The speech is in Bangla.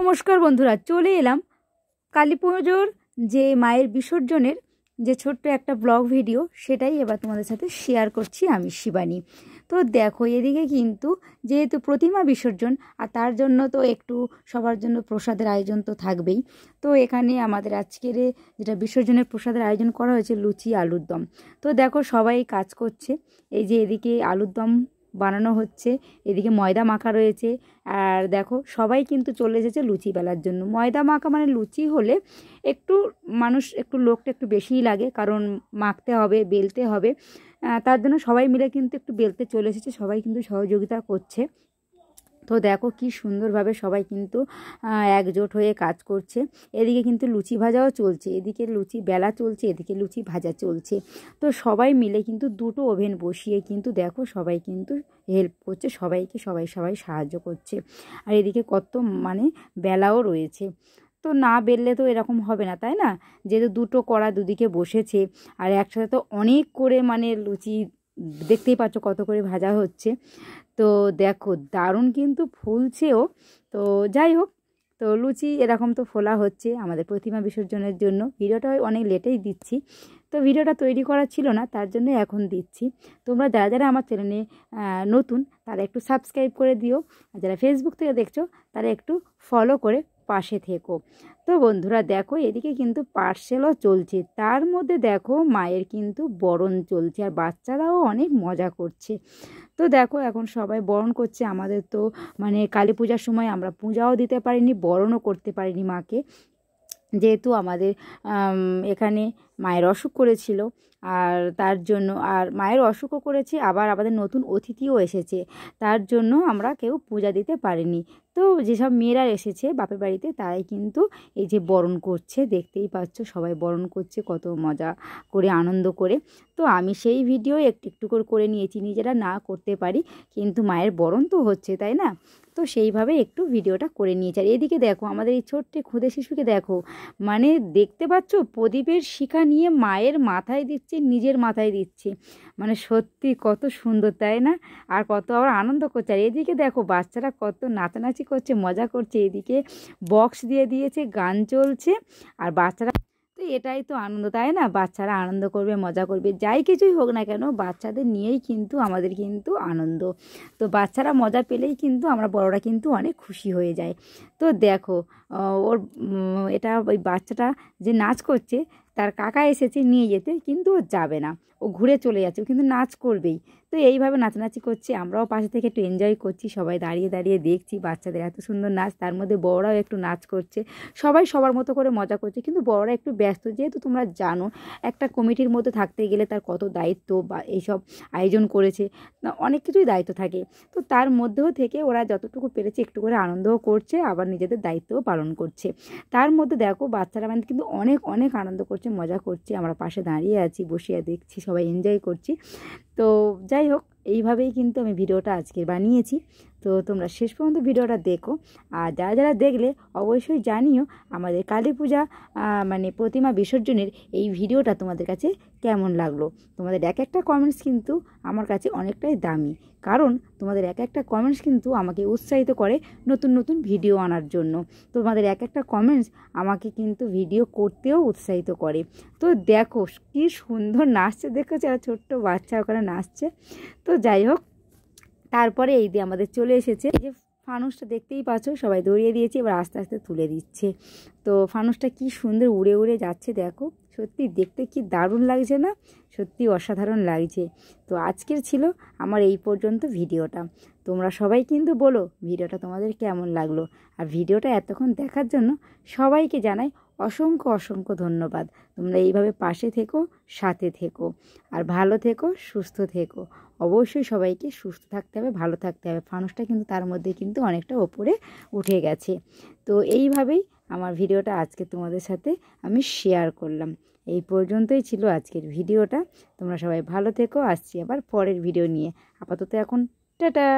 নমস্কার বন্ধুরা, চলে এলাম কালী পুজোর যে মায়ের বিসর্জনের যে ছোট্ট একটা ব্লগ ভিডিও, সেটাই এবার তোমাদের সাথে শেয়ার করছি আমি, শিবানী। তো দেখো, এদিকে কিন্তু যেহেতু প্রতিমা বিসর্জন, আর তার জন্য তো একটু সবার জন্য প্রসাদের আয়োজন তো থাকবেই। তো এখানে আমাদের আজকের যেটা বিসর্জনের প্রসাদের আয়োজন করা হয়েছে, লুচি আলুর দম। তো দেখো, সবাই কাজ করছে। এই যে এদিকে আলুর দম বানানো হচ্ছে, এদিকে ময়দা মাখা রয়েছে। আর দেখো, সবাই কিন্তু চলে এসেছে লুচি বেলার জন্য। ময়দা মাখা মানে লুচি হলে একটু লোকটা একটু বেশিই লাগে, কারণ মাখতে হবে, বেলতে হবে। তার জন্য সবাই মিলে কিন্তু একটু বেলতে চলে এসেছে, সবাই কিন্তু সহযোগিতা করছে। তো দেখো কি সুন্দরভাবে সবাই কিন্তু একজোট হয়ে কাজ করছে। এদিকে কিন্তু লুচি ভাজাও চলছে, এদিকে লুচি বেলা চলছে, এদিকে লুচি ভাজা চলছে। তো সবাই মিলে কিন্তু দুটো ওভেন বসিয়ে কিন্তু দেখো সবাই কিন্তু হেল্প করছে, সবাই সাহায্য করছে। আর এদিকে কত বেলাও রয়েছে। তো না বেললে তো এরকম হবে না, তাই না? যেহেতু দুটো কড়া দুদিকে বসেছে, আর একসাথে তো অনেক করে লুচি দেখতেই পাচ্ছ কত করে ভাজা হচ্ছে। তো দেখো, দারুণ কিন্তু ফুলছেও। তো যাই হোক, তো লুচি এরকম তো ফোলা হচ্ছে আমাদের প্রতিমা বিসর্জনের জন্য। ভিডিওটা অনেক লেটেই দিচ্ছি, তো ভিডিওটা তৈরি করা ছিল না, তার জন্য এখন দিচ্ছি। তোমরা যারা যারা আমার চ্যানেলে নতুন, তারা একটু সাবস্ক্রাইব করে দিও, আর যারা ফেসবুক থেকে দেখছো তারা একটু ফলো করে পাশে থেকো। তো বন্ধুরা দেখো, এদিকে কিন্তু পার্সেলও চলছে, তার মধ্যে দেখো মায়ের কিন্তু বরণ চলছে, আর বাচ্চারাও অনেক মজা করছে। তো দেখো, এখন সবাই বরণ করছে। আমাদের তো কালী পূজার সময় আমরা পূজাও দিতে পারিনি, বরণও করতে পারিনি মাকে, যেহেতু আমাদের এখানে মায়ের অসুখ করেছিল। আর তার জন্য, আর মায়ের অসুখও করেছে, আবার আমাদের নতুন অতিথিও এসেছে, তার জন্য আমরা কেউ পূজা দিতে পারিনি। তো যেসব মেয়েরা এসেছে বাপের বাড়িতে, তারাই কিন্তু এই যে বরণ করছে, দেখতেই পাচ্ছ সবাই বরণ করছে কত মজা করে, আনন্দ করে। তো আমি সেই ভিডিও একটু একটু করে নিয়েছি, নিজেরা না করতে পারি, কিন্তু মায়ের বরণ তো হচ্ছে, তাই না? তো সেইভাবে একটু ভিডিওটা করে নিয়েছি। আর এদিকে দেখো, আমাদের এই ছোট্ট ক্ষুদে শিশুকে দেখো, দেখতে পাচ্ছ প্রদীপের শিখা নিয়ে মায়ের মাথায় দিচ্ছে, নিজের মাথায় দিচ্ছে। সত্যি কত সুন্দর, তাই না? আর কত আবার আনন্দ করছে। আর এদিকে দেখো, বাচ্চারা কত নাচানাচি করছে, মজা করছে। এদিকে বক্স দিয়ে দিয়েছে, গান চলছে, আর বাচ্চারা তো এটাই তো আনন্দ, তাই না? বাচ্চারা আনন্দ করবে, মজা করবে, যাই কিছুই হোক না কেন, বাচ্চাদের নিয়েই কিন্তু আমাদের কিন্তু আনন্দ। তো বাচ্চারা মজা পেলেই কিন্তু আমরা বড়রা কিন্তু অনেক খুশি হয়ে যাই। তো দেখো, এটা ওই বাচ্চাটা যে নাচ করছে, তার কাকা এসেছে নিয়ে যেতে, কিন্তু ও যাবে না, ও ঘুরে চলে যাচ্ছে, ও কিন্তু নাচ করবেই। তো এইভাবে নাচানাচি করছে, আমরাও পাশে থেকে একটু এনজয় করছি, সবাই দাঁড়িয়ে দাঁড়িয়ে দেখছি বাচ্চাদের এত সুন্দর নাচ। তার মধ্যে বড়রাও একটু নাচ করছে, সবাই সবার মতো করে মজা করছে, কিন্তু বড়রা একটু ব্যস্ত। যেহেতু তোমরা জানো, একটা কমিটির মধ্যে থাকতে গেলে তার কত দায়িত্ব, বা এইসব আয়োজন করেছে, অনেক কিছুই দায়িত্ব থাকে। তো তার মধ্যেও থেকে ওরা যতটুকু পেরেছে একটু করে আনন্দও করছে, আবার নিজেদের দায়িত্বও পালন করছে। তার মধ্যে দেখো, বাচ্চারা কিন্তু অনেক অনেক আনন্দ করছে, মজা করছে। আমরা পাশে দাঁড়িয়ে আছি, বসিয়ে দেখছি, সবাই এনজয় করছি। তো যাই হোক, এইভাবেই কিন্তু আমি ভিডিওটা আজকে বানিয়েছি। তো তোমরা শেষ পর্যন্ত ভিডিওটা দেখো, আর যারা যারা দেখলে অবশ্যই জানিও আমাদের কালী পূজা প্রতিমা বিসর্জনের এই ভিডিওটা তোমাদের কাছে কেমন লাগলো। তোমাদের এক একটা কমেন্টস কিন্তু আমার কাছে অনেকটাই দামি, কারণ তোমাদের এক একটা কমেন্টস কিন্তু আমাকে উৎসাহিত করে নতুন নতুন ভিডিও আনার জন্য। তোমাদের এক একটা কমেন্টস আমাকে কিন্তু ভিডিও করতেও উৎসাহিত করে। তো দেখো কি সুন্দর নাচছে, দেখেছো? আর ছোট্ট বাচ্চা ওখানে নাচছে। তো যাই হোক, তারপরে এই দিয়ে আমাদের চলে এসেছে এই যে ফানুসটা, দেখতেই পাচ্ছ সবাই ধরিয়ে দিয়েছে, এবার আস্তে আস্তে তুলে দিচ্ছে। তো ফানুসটা কি সুন্দর উড়ে উড়ে যাচ্ছে, দেখো সত্যি দেখতে কি দারুণ লাগছে না? সত্যি অসাধারণ লাগছে। তো আজকের ছিল আমার এই পর্যন্ত ভিডিওটা। তোমরা সবাই কিন্তু বলো ভিডিওটা তোমাদের কেমন লাগলো। আর ভিডিওটা এতক্ষণ দেখার জন্য সবাইকে জানাই অসংখ্য অসংখ্য ধন্যবাদ। তোমরা এইভাবে পাশে থেকো, সাথে থেকো, আর ভালো থেকো, সুস্থ থেকো। অবশ্যই সবাইকে সুস্থ থাকতে হবে, ভালো থাকতে হবে। ফানুসটা কিন্তু তার মধ্যে কিন্তু অনেকটা ওপরে উঠে গেছে। তো এইভাবেই আমার ভিডিওটা আজকে তোমাদের সাথে আমি শেয়ার করলাম। এই পর্যন্তই ছিল আজকের ভিডিওটা। তোমরা সবাই ভালো থেকো, আসছি আবার পরের ভিডিও নিয়ে। আপাতত এখন টাটা।